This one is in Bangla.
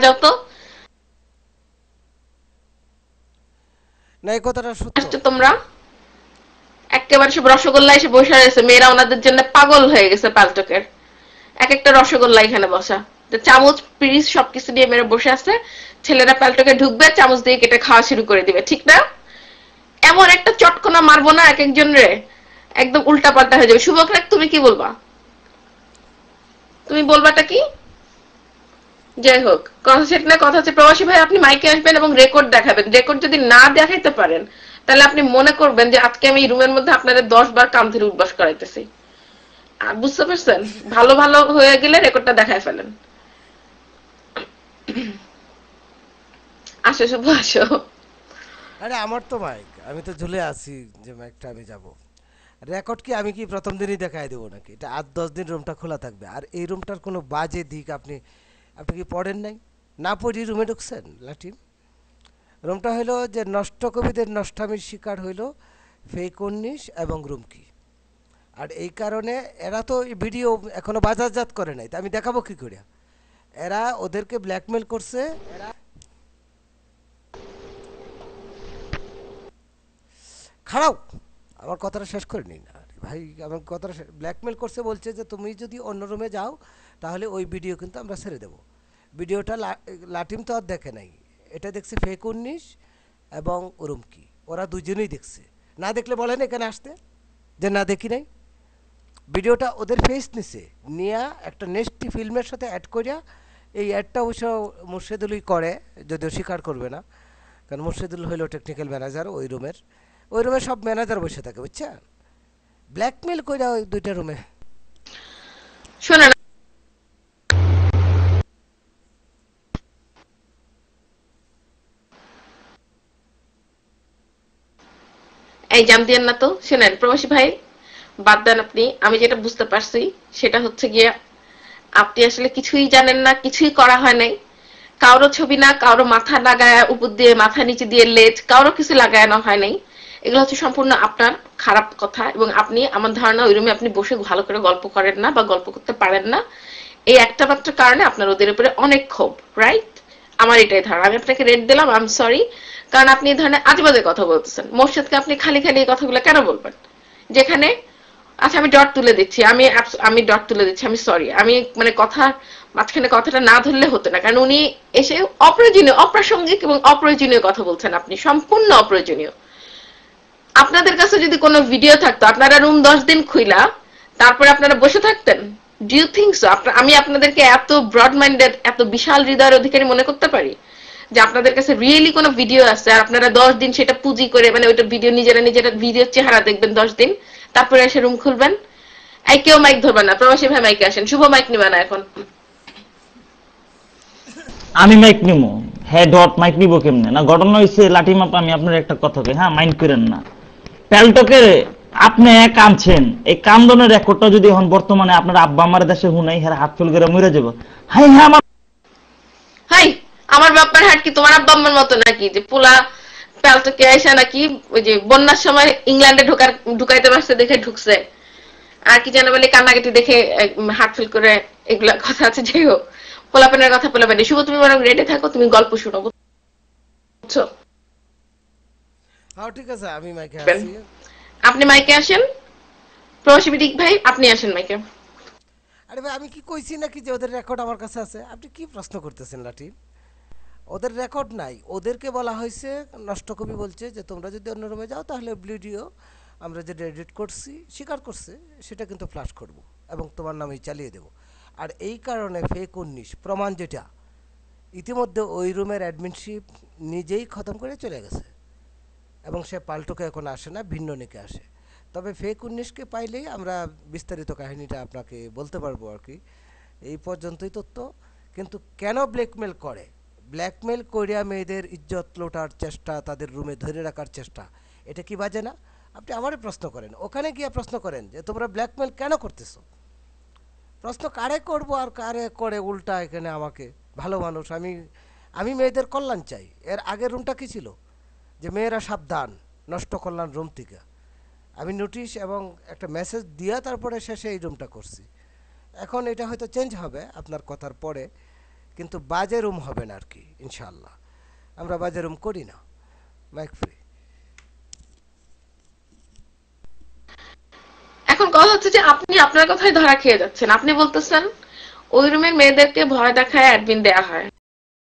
যাও তো। না, এই কথাটা সত্য। আসছো তোমরা একেবারে সব রসগোল্লা এসে বসে রয়েছে, মেয়েরা ওনাদের জন্য পাগল হয়ে গেছে পালটকের। এক একটা রসগোল্লা এখানে বসা, তো চামচ পিরিচ সবকিছু নিয়ে মেয়েরা বসে আছে। ছেলেরা পাল্টকে ঢুকবে, চামচ দিয়ে কেটে খাওয়া শুরু করে দিবে, ঠিক না? এমন একটা চটকনা মারবো না এক একজন রে, একদম উল্টা পাল্টা হয়ে যাবে। শুভক্রাক, তুমি কি বলবা? তুমি বলবাটা কি? যাই হোক, কথা সেটা না, কথা হচ্ছে প্রবাসী ভাই আপনি মাইকে আসবেন এবং রেকর্ড দেখাবেন। রেকর্ড যদি না দেখাইতে পারেন, তাহলে আপনি মনে করবেন যে আজকে আমি এই রুমের মধ্যে আপনাদের 10 বার কান ধরে উঠবাস করাইতেছি। আর বুঝতে পারছেন? ভালো ভালো হয়ে গেলে রেকর্ডটা দেখায় ফেলেন। আসো শুভ, আসো। আরে আমার তো মাইক, আমি তো ঝুলে আছি যে মাইকটা আমি যাব। রেকর্ড কি আমি কি প্রথম দিনই দেখায় দেবো নাকি? এটা 8-10 দিন রুমটা খোলা থাকবে। আর এই রুমটার কোনো বাজে দিক আপনি আপনি কি পড়েন নাই? না পড়ি রুমে ঢুকছেন লাটিম? রুমটা হইলো যে নষ্ট কবিদের নষ্টামির শিকার হইল ফেক 19 এবং রুমকি। আর এই কারণে এরা তো এই ভিডিও এখনো বাজারজাত করে নাই, তা আমি দেখাবো কি করে? এরা ওদেরকে ব্ল্যাকমেল করছে। খাড়াও, আমার কথাটা শেষ করে নিই না ভাই। আমার কথাটা ব্ল্যাকমেল করছে, বলছে যে তুমি যদি অন্য রুমে যাও তাহলে ওই ভিডিও কিন্তু আমরা ছেড়ে দেবো। ভিডিওটা লাটিম তো আর দেখে নাই, এটা দেখছে ফেক 19 এবং রুমকি। ওরা দুজনেই দেখছে। না দেখলে বলেন এখানে আসতে যে না দেখি নাই। ভিডিওটা ওদের ফেস নিছে, নিয়ে একটা নেক্সটি ফিল্মের সাথে অ্যাড করিয়া, এই অ্যাডটা অবশ্য মুর্শেদুলই করে, যদিও স্বীকার করবে না। কারণ মুর্শেদুল হইল টেকনিক্যাল ম্যানেজার ওই রুমের সব ম্যানেজার বসে থাকে, বুঝছেন? ব্ল্যাকমেল কইরা ওই দুইটা রুমে। শোনেন, এই জাম দিয়েন না তো। শোনেন প্রবাসী ভাই, বাদ দেন আপনি। আমি যেটা বুঝতে পারছি সেটা হচ্ছে গিয়ে আপনি আসলে কিছুই জানেন না, কিছুই করা হয় নাই। কারো ছবি না, কারো মাথা লাগায় উপর দিয়ে, মাথা নিচে দিয়ে লেজ, কারো কিছু লাগানো হয় নাই। এগুলো হচ্ছে সম্পূর্ণ আপনার খারাপ কথা, এবং আপনি, আমার ধারণা, ওই রুমে আপনি বসে ভালো করে গল্প করেন না বা গল্প করতে পারেন না। এই একটা মাত্র কারণে আপনার ওদের উপরে অনেক ক্ষোভ, রাইট? আমার এটাই ধারণা। আমি আপনাকে রেট দিলাম, আই এম সরি। কারণ আপনি এই ধরনের আজেবাজে কথা বলতেছেন। মোর্শেদকে আপনি খালি খালি এই কথাগুলো কেন বলবেন? যেখানে, আচ্ছা আমি ডট তুলে দিচ্ছি, আমি ডট তুলে দিচ্ছি, আমি সরি। আমি মানে কথা মাঝখানে কথাটা না ধরলে হতো না, কারণ উনি এসে অপ্রয়োজনীয়, অপ্রাসঙ্গিক এবং অপ্রয়োজনীয় কথা বলছেন। আপনি সম্পূর্ণ অপ্রয়োজনীয়। আপনাদের কাছে যদি কোনো ভিডিও থাকতো, আপনারা রুম 10 দিন খুইলা তারপরে আপনারা বসে থাকতেন? Do you think so? আমি আপনাদেরকে এত ব্রড মাইন্ডেড, এত বিশাল হৃদয়ের অধিকারী মনে করতে পারি যে আপনাদের কাছে রিয়েলি কোনো ভিডিও আছে আর আপনারা 10 দিন সেটা পুঁজি করে, মানে ওইটা ভিডিও, নিজেরা নিজেরা ভিডিওর চেহারা দেখবেন 10 দিন, তারপরে এসে রুম খুলবেন? এই কেউ মাইক ধরবেন না। প্রবাসী ভাই মাইকে আসেন। শুভ মাইক নিবে না এখন। আমি মাইক নিবো? হ্যাঁ, ডট মাইক নিব কেমনে? না, ঘটনা হয়েছে লাঠি মাপ, আমি আপনার একটা কথা কই, হ্যাঁ মাইন্ড করেন না। প্যালটকে আপনি এক কাঁদছেন, এই কান্দনের রেকর্ডটা যদি এখন বর্তমানে আপনার আব্বা আমার দেশে হুনাই, হ্যাঁ হাত ফেল করে মরে যাব। হাই হ্যাঁ আমার হাই, আমার বাপ্পার হাট কি তোমার আব্বা আম্মার মতো নাকি যে পোলা প্যালটকে আইসা নাকি ওই যে বন্যার সময় ইংল্যান্ডে ঢুকাইতে পারছে দেখে ঢুকছে, আর কি যেন বলে কান্নাকাটি দেখে হার্ট ফিল করে, এগুলা কথা আছে। যাই হোক, পোলাপানের কথা পোলাপানি। শুভ, তুমি বরং রেডি থাকো, তুমি গল্প শুনো, বুঝছো? হ্যাঁ ঠিক আছে, আমি মাইকে আসি। আপনি মাইকে আসেন। প্রবাসী বিদিক ভাই আপনি আসেন মাইকে। আরে ভাই, আমি কি কইছি নাকি যে ওদের রেকর্ড আমার কাছে আছে? আপনি কি প্রশ্ন করতেছেন লাঠি? ওদের রেকর্ড নাই, ওদেরকে বলা হয়েছে। নষ্ট কবি বলছে যে তোমরা যদি অন্য রুমে যাও তাহলে ভিডিও আমরা যেটা এডিট করছি, স্বীকার করছে, সেটা কিন্তু ফ্ল্যাশ করব এবং তোমার নামেই চালিয়ে দেব। আর এই কারণে ফেক 19 প্রমাণ যেটা, ইতিমধ্যে ওই রুমের অ্যাডমিনশিপ নিজেই খতম করে চলে গেছে এবং সে পাল্টোকে এখন আসে না, ভিন্ন নিকে আসে। তবে ফেক 19কে পাইলেই আমরা বিস্তারিত কাহিনীটা আপনাকে বলতে পারবো আর কি। এই পর্যন্তই তথ্য। কিন্তু কেন ব্ল্যাকমেল করে? ব্ল্যাকমেল করিয়া মেয়েদের ইজ্জত লোটার চেষ্টা, তাদের রুমে ধরে রাখার চেষ্টা, এটা কি বাজে না? আপনি আমারই প্রশ্ন করেন, ওখানে গিয়ে প্রশ্ন করেন যে তোমরা ব্ল্যাকমেল কেন করতেছো। প্রশ্ন কারে করব আর কারে করে উল্টা এখানে আমাকে। ভালো মানুষ আমি, আমি মেয়েদের কল্যাণ চাই। এর আগের রুমটা কি ছিল? যে মেয়েরা সাবধান, নষ্ট করলাম রুম থেকে। আমি নোটিশ এবং একটা মেসেজ দিয়া তারপরে শেষে এই রুমটা করছি। এখন এটা হয়তো চেঞ্জ হবে আপনার কথার পরে, কিন্তু বাজে রুম হবে না আর কি, ইনশাআল্লাহ। আমরা বাজে রুম করি না। Mic free. এখন কথা হচ্ছে যে আপনি আপনার কথাই ধরা খেয়ে যাচ্ছেন। আপনি বলতেছেন ওই রুমের মেয়েদেরকে ভয় দেখায় অ্যাডমিন দেয়া হয়।